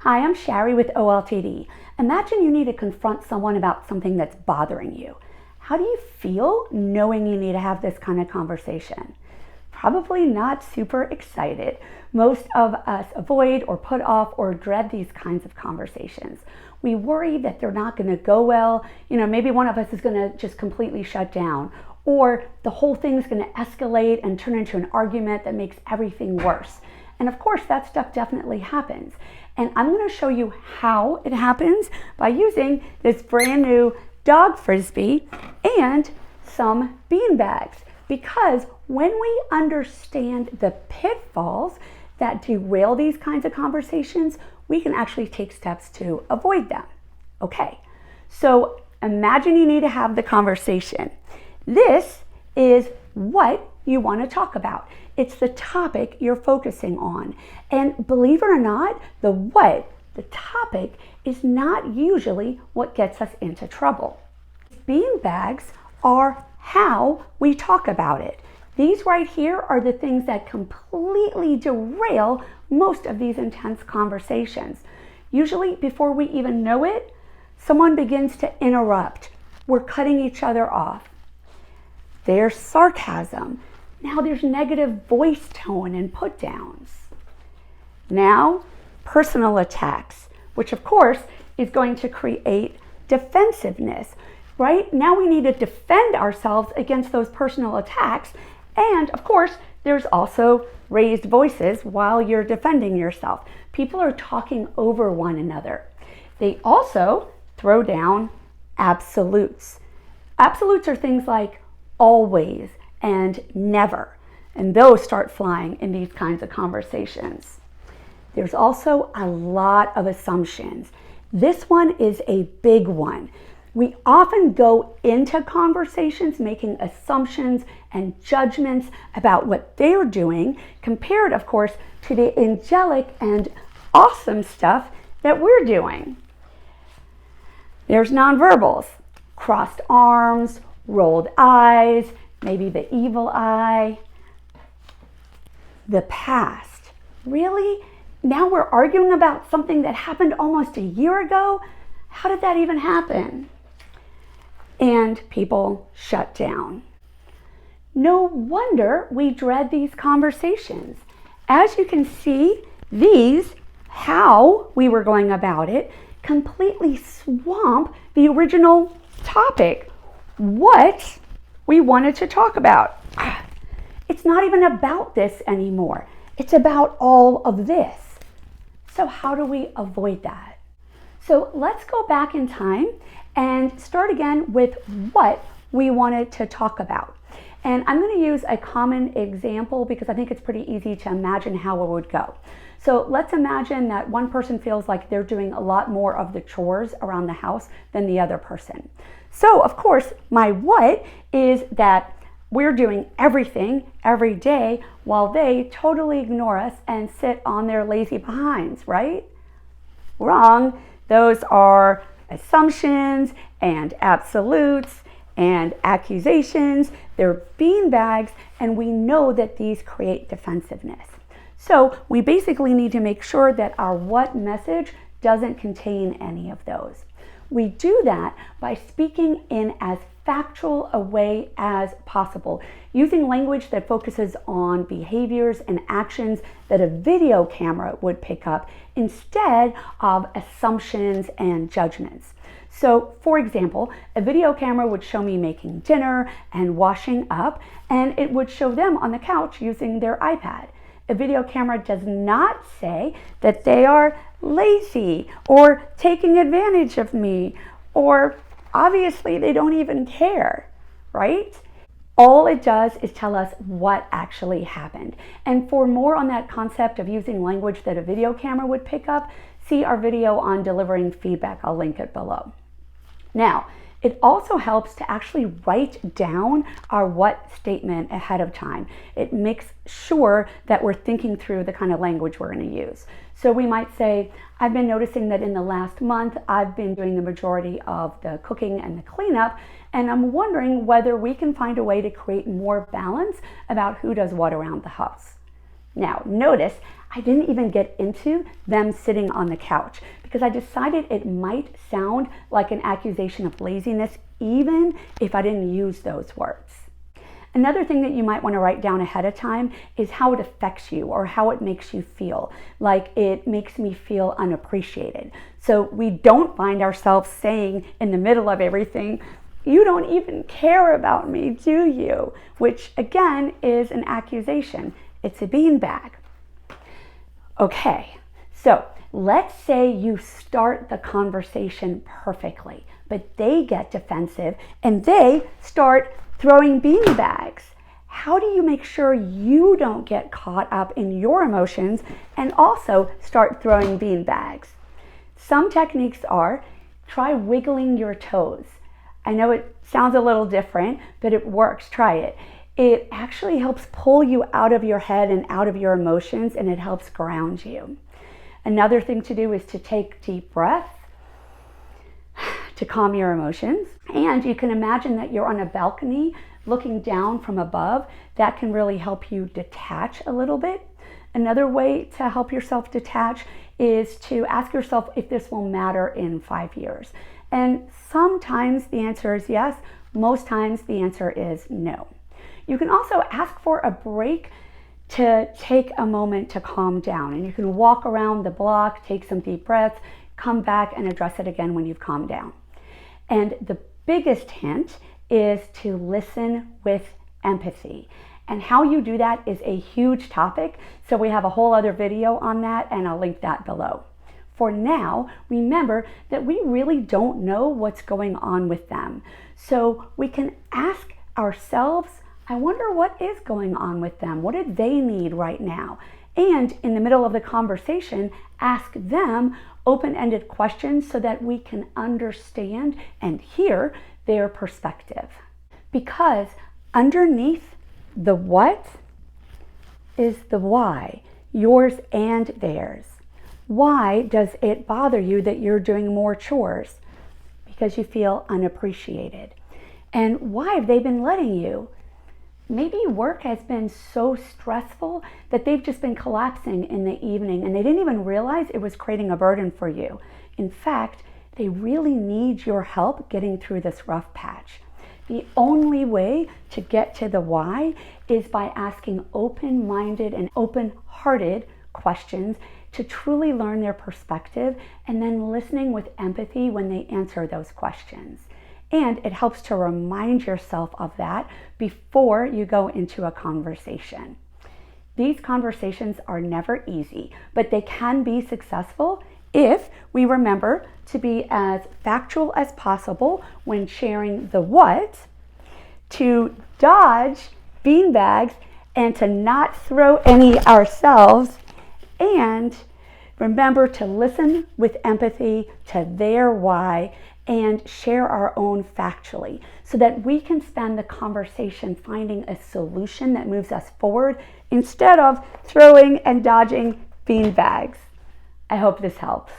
Hi, I'm Sherry with OLTD. Imagine you need to confront someone about something that's bothering you. How do you feel knowing you need to have this kind of conversation? Probably not super excited. Most of us avoid or put off or dread these kinds of conversations. We worry that they're not going to go well. Maybe one of us is going to just completely shut down, or the whole thing's going to escalate and turn into an argument that makes everything worse. And of course, that stuff definitely happens. And I'm going to show you how it happens by using this brand new dog frisbee and some bean bags. Because when we understand the pitfalls that derail these kinds of conversations, we can actually take steps to avoid them. Okay, so imagine you need to have the conversation. This is what you want to talk about. It's the topic you're focusing on. And believe it or not, the topic, is not usually what gets us into trouble. Bean bags are how we talk about it. These right here are the things that completely derail most of these intense conversations. Usually before we even know it, someone begins to interrupt. We're cutting each other off. There's sarcasm. Now there's negative voice tone and put downs. Now, personal attacks, which of course is going to create defensiveness. Right? Now we need to defend ourselves against those personal attacks. And of course, there's also raised voices while you're defending yourself. People are talking over one another. They also throw down absolutes. Absolutes are things like always and never. And those start flying in these kinds of conversations. There's also a lot of assumptions. This one is a big one. We often go into conversations making assumptions and judgments about what they're doing, compared, of course, to the angelic and awesome stuff that we're doing. There's nonverbals, crossed arms, rolled eyes, maybe the evil eye. The past. Really? Now we're arguing about something that happened almost a year ago? How did that even happen? And people shut down. No wonder we dread these conversations. As you can see, these, how we were going about it, completely swamp the original topic, what we wanted to talk about. It's not even about this anymore. It's about all of this. So how do we avoid that? So let's go back in time and start again with what we wanted to talk about. And I'm going to use a common example because I think it's pretty easy to imagine how it would go. So let's imagine that one person feels like they're doing a lot more of the chores around the house than the other person. So of course, my what is that we're doing everything every day while they totally ignore us and sit on their lazy behinds, right? Wrong. Those are assumptions and absolutes and accusations. They're beanbags, and we know that these create defensiveness. So we basically need to make sure that our what message doesn't contain any of those. We do that by speaking in as factual a way as possible, using language that focuses on behaviors and actions that a video camera would pick up instead of assumptions and judgments. So, for example, a video camera would show me making dinner and washing up, and it would show them on the couch using their iPad. A video camera does not say that they are lazy or taking advantage of me, or obviously they don't even care, right? All it does is tell us what actually happened. And for more on that concept of using language that a video camera would pick up, see our video on delivering feedback. I'll link it below. Now, it also helps to actually write down our what statement ahead of time. It makes sure that we're thinking through the kind of language we're going to use. So we might say, I've been noticing that in the last month, I've been doing the majority of the cooking and the cleanup, and I'm wondering whether we can find a way to create more balance about who does what around the house. Now, notice I didn't even get into them sitting on the couch because I decided it might sound like an accusation of laziness even if I didn't use those words. Another thing that you might want to write down ahead of time is how it affects you or how it makes you feel. Like, it makes me feel unappreciated. So we don't find ourselves saying in the middle of everything, "You don't even care about me, do you?" Which again is an accusation. It's a beanbag. Okay, so let's say you start the conversation perfectly, but they get defensive and they start throwing beanbags. How do you make sure you don't get caught up in your emotions and also start throwing beanbags? Some techniques are try wiggling your toes. I know it sounds a little different, but it works. Try it. It actually helps pull you out of your head and out of your emotions, and it helps ground you. Another thing to do is to take deep breaths to calm your emotions. And you can imagine that you're on a balcony looking down from above. That can really help you detach a little bit. Another way to help yourself detach is to ask yourself if this will matter in 5 years. And sometimes the answer is yes. Most times the answer is no. You can also ask for a break to take a moment to calm down. And you can walk around the block, take some deep breaths, come back and address it again when you've calmed down. And the biggest hint is to listen with empathy. And how you do that is a huge topic. So we have a whole other video on that, and I'll link that below. For now, remember that we really don't know what's going on with them. So we can ask ourselves, I wonder what is going on with them? What do they need right now? And in the middle of the conversation, ask them open-ended questions so that we can understand and hear their perspective. Because underneath the what is the why, yours and theirs. Why does it bother you that you're doing more chores? Because you feel unappreciated. And why have they been letting you? Maybe work has been so stressful that they've just been collapsing in the evening and they didn't even realize it was creating a burden for you. In fact, they really need your help getting through this rough patch. The only way to get to the why is by asking open-minded and open-hearted questions to truly learn their perspective and then listening with empathy when they answer those questions. And it helps to remind yourself of that before you go into a conversation. These conversations are never easy, but they can be successful if we remember to be as factual as possible when sharing the what, to dodge beanbags and to not throw any ourselves, and remember to listen with empathy to their why and share our own factually so that we can spend the conversation finding a solution that moves us forward instead of throwing and dodging beanbags. I hope this helps.